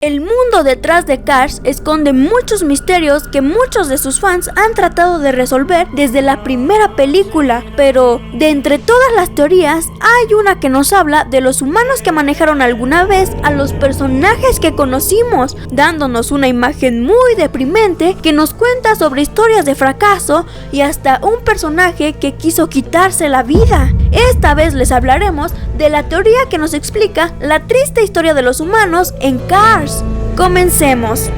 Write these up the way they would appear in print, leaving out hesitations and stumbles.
El mundo detrás de Cars esconde muchos misterios que muchos de sus fans han tratado de resolver desde la primera película, pero de entre todas las teorías hay una que nos habla de los humanos que manejaron alguna vez a los personajes que conocimos, dándonos una imagen muy deprimente que nos cuenta sobre historias de fracaso y hasta un personaje que quiso quitarse la vida. Esta vez les hablaremos de la teoría que nos explica la triste historia de los humanos en Cars. Comencemos.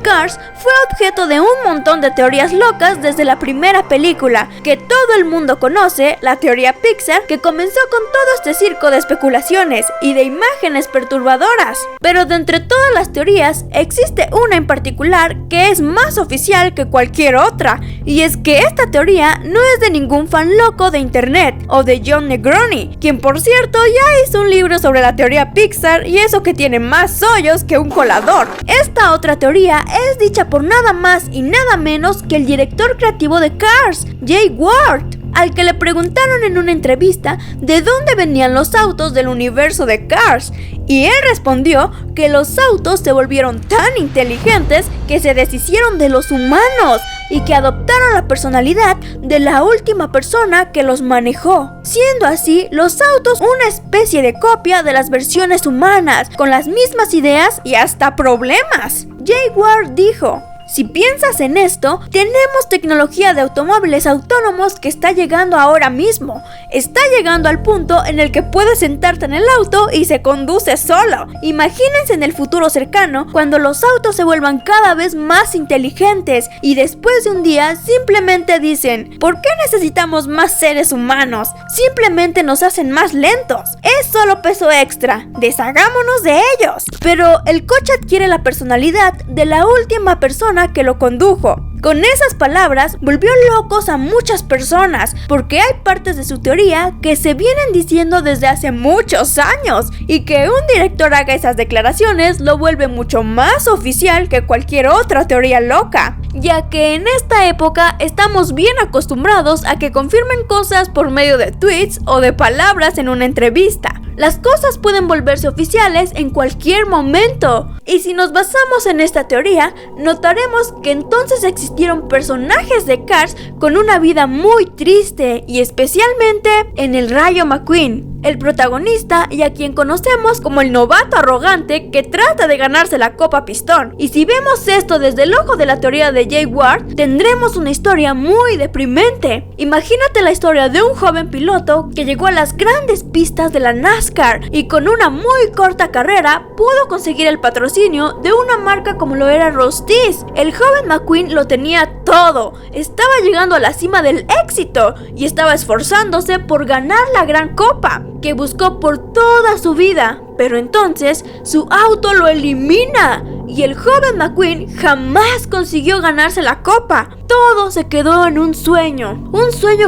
Cars fue objeto de un montón de teorías locas desde la primera película, que todo el mundo conoce, la teoría Pixar, que comenzó con todo este circo de especulaciones y de imágenes perturbadoras. Pero de entre todas las teorías, existe una en particular que es más oficial que cualquier otra, y es que esta teoría no es de ningún fan loco de internet, o de Jon Negroni, quien por cierto ya hizo un libro sobre la teoría Pixar, y eso que tiene más hoyos que un colador. Esta otra teoría es dicha por nada más y nada menos que el director creativo de Cars, Jay Ward, al que le preguntaron en una entrevista de dónde venían los autos del universo de Cars, y él respondió que los autos se volvieron tan inteligentes que se deshicieron de los humanos y que adoptaron la personalidad de la última persona que los manejó, siendo así los autos una especie de copia de las versiones humanas, con las mismas ideas y hasta problemas. Jay Ward dijo: si piensas en esto, tenemos tecnología de automóviles autónomos que está llegando ahora mismo. Está llegando al punto en el que puedes sentarte en el auto y se conduce solo. Imagínense en el futuro cercano, cuando los autos se vuelvan cada vez más inteligentes y después de un día simplemente dicen: ¿por qué necesitamos más seres humanos? Simplemente nos hacen más lentos. Es solo peso extra. Deshagámonos de ellos. Pero el coche adquiere la personalidad de la última persona que lo condujo. Con esas palabras volvió locos a muchas personas, porque hay partes de su teoría que se vienen diciendo desde hace muchos años, y que un director haga esas declaraciones lo vuelve mucho más oficial que cualquier otra teoría loca, ya que en esta época estamos bien acostumbrados a que confirmen cosas por medio de tweets o de palabras en una entrevista. Las cosas pueden volverse oficiales en cualquier momento, y si nos basamos en esta teoría, notaremos que entonces existieron personajes de Cars con una vida muy triste, y especialmente en el Rayo McQueen, el protagonista y a quien conocemos como el novato arrogante que trata de ganarse la Copa Pistón. Y si vemos esto desde el ojo de la teoría de Jay Ward, tendremos una historia muy deprimente. Imagínate la historia de un joven piloto que llegó a las grandes pistas de la NASCAR y con una muy corta carrera pudo conseguir el patrocinio de una marca como lo era Rostis. El joven McQueen lo tenía todo, estaba llegando a la cima del éxito y estaba esforzándose por ganar la gran copa, que buscó por toda su vida, pero entonces su auto lo elimina y el joven McQueen jamás consiguió ganarse la copa. Todo se quedó en un sueño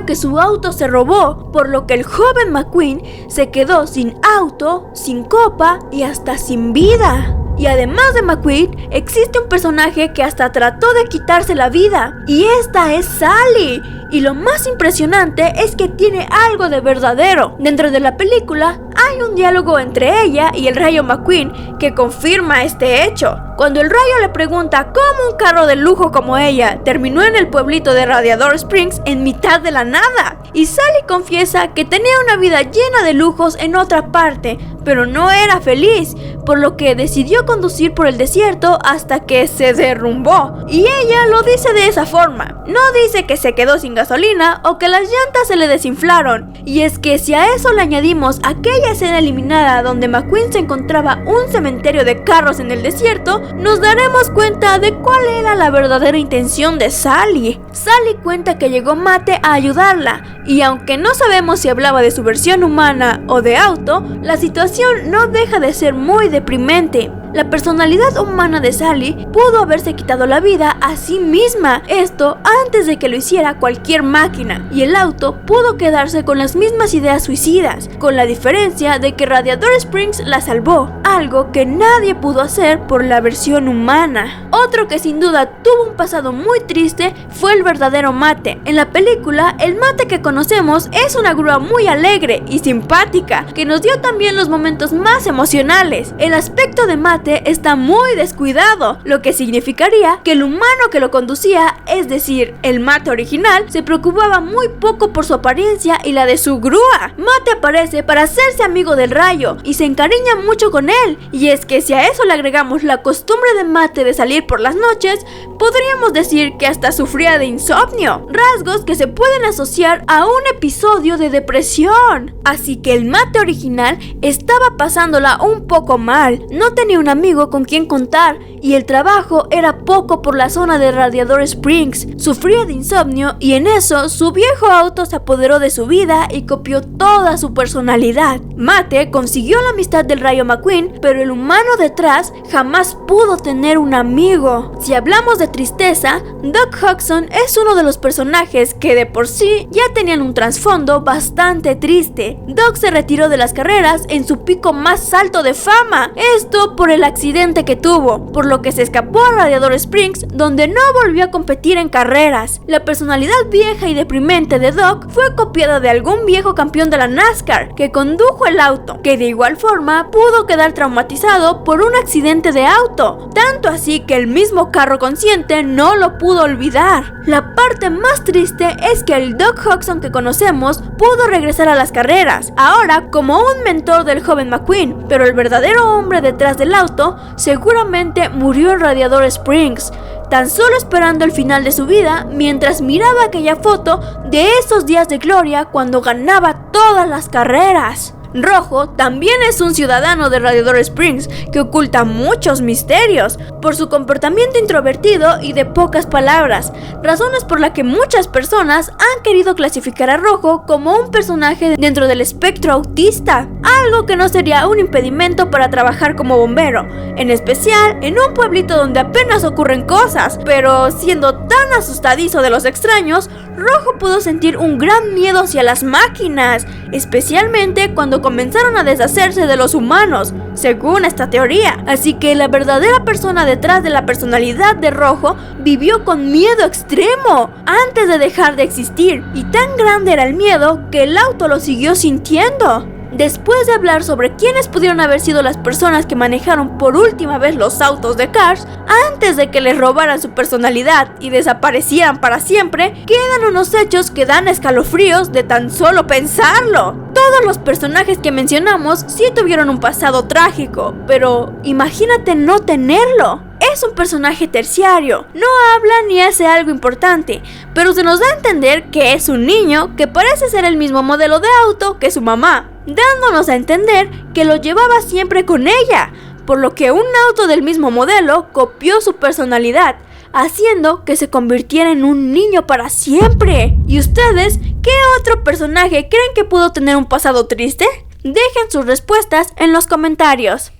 que su auto se robó, por lo que el joven McQueen se quedó sin auto, sin copa y hasta sin vida. Y además de McQueen, existe un personaje que hasta trató de quitarse la vida, y esta es Sally. Y lo más impresionante es que tiene algo de verdadero. Dentro de la película hay un diálogo entre ella y el Rayo McQueen que confirma este hecho. Cuando el Rayo le pregunta cómo un carro de lujo como ella terminó en el pueblito de Radiador Springs en mitad de la nada, y Sally confiesa que tenía una vida llena de lujos en otra parte, pero no era feliz, por lo que decidió conducir por el desierto hasta que se derrumbó. Y ella lo dice de esa forma, no dice que se quedó sin gasolina o que las llantas se le desinflaron. Y es que si a eso le añadimos aquella escena eliminada donde McQueen se encontraba un cementerio de carros en el desierto, nos daremos cuenta de cuál era la verdadera intención de Sally. Sally cuenta que llegó Mate a ayudarla, y aunque no sabemos si hablaba de su versión humana o de auto, la situación no deja de ser muy deprimente. La personalidad humana de Sally pudo haberse quitado la vida a sí misma, esto antes de que lo hiciera cualquier máquina, y el auto pudo quedarse con las mismas ideas suicidas, con la diferencia de que Radiador Springs la salvó. algo que nadie pudo hacer por la versión humana. Otro que sin duda tuvo un pasado muy triste fue el verdadero Mate. En la película, el Mate que conocemos es una grúa muy alegre y simpática, que nos dio también los momentos más emocionales. El aspecto de Mate está muy descuidado, lo que significaría que el humano que lo conducía, es decir, el Mate original, se preocupaba muy poco por su apariencia y la de su grúa. Mate aparece para hacerse amigo del Rayo y se encariña mucho con él, y es que si a eso le agregamos la costumbre de Mate de salir por las noches, podríamos decir que hasta sufría de insomnio, rasgos que se pueden asociar a un episodio de depresión. Así que el Mate original estaba pasándola un poco mal, no tenía un amigo con quien contar y el trabajo era poco por la zona de Radiador Springs. Sufría de insomnio y en eso su viejo auto se apoderó de su vida y copió toda su personalidad. Mate consiguió la amistad del Rayo McQueen, pero el humano detrás jamás pudo tener un amigo. Si hablamos de tristeza, Doc Hudson es uno de los personajes que de por sí ya tenían un trasfondo bastante triste. Doc se retiró de las carreras en su pico más alto de fama, esto por el accidente que tuvo, por lo que se escapó a Radiador Springs, donde no volvió a competir en carreras. La personalidad vieja y deprimente de Doc fue copiada de algún viejo campeón de la NASCAR que condujo el auto, que de igual forma pudo quedar traumatizado por un accidente de auto, tanto así que el mismo carro consciente no lo pudo olvidar. La parte más triste es que el Doc Hudson que conocemos pudo regresar a las carreras, ahora como un mentor del joven McQueen, pero el verdadero hombre detrás del auto seguramente murió en Radiador Springs, tan solo esperando el final de su vida mientras miraba aquella foto de esos días de gloria cuando ganaba todas las carreras. Rojo también es un ciudadano de Radiador Springs que oculta muchos misterios por su comportamiento introvertido y de pocas palabras, razones por las que muchas personas han querido clasificar a Rojo como un personaje dentro del espectro autista, algo que no sería un impedimento para trabajar como bombero, en especial en un pueblito donde apenas ocurren cosas, pero siendo tan asustadizo de los extraños, Rojo pudo sentir un gran miedo hacia las máquinas, especialmente cuando comenzaron a deshacerse de los humanos, según esta teoría. Así que la verdadera persona detrás de la personalidad de Rojo vivió con miedo extremo antes de dejar de existir, y tan grande era el miedo que el auto lo siguió sintiendo. Después de hablar sobre quiénes pudieron haber sido las personas que manejaron por última vez los autos de Cars antes de que les robaran su personalidad y desaparecieran para siempre, quedan unos hechos que dan escalofríos de tan solo pensarlo. Todos los personajes que mencionamos sí tuvieron un pasado trágico, pero imagínate no tenerlo. Es un personaje terciario, no habla ni hace algo importante, pero se nos da a entender que es un niño que parece ser el mismo modelo de auto que su mamá, dándonos a entender que lo llevaba siempre con ella, por lo que un auto del mismo modelo copió su personalidad, haciendo que se convirtiera en un niño para siempre. ¿Y ustedes qué otro personaje creen que pudo tener un pasado triste? Dejen sus respuestas en los comentarios.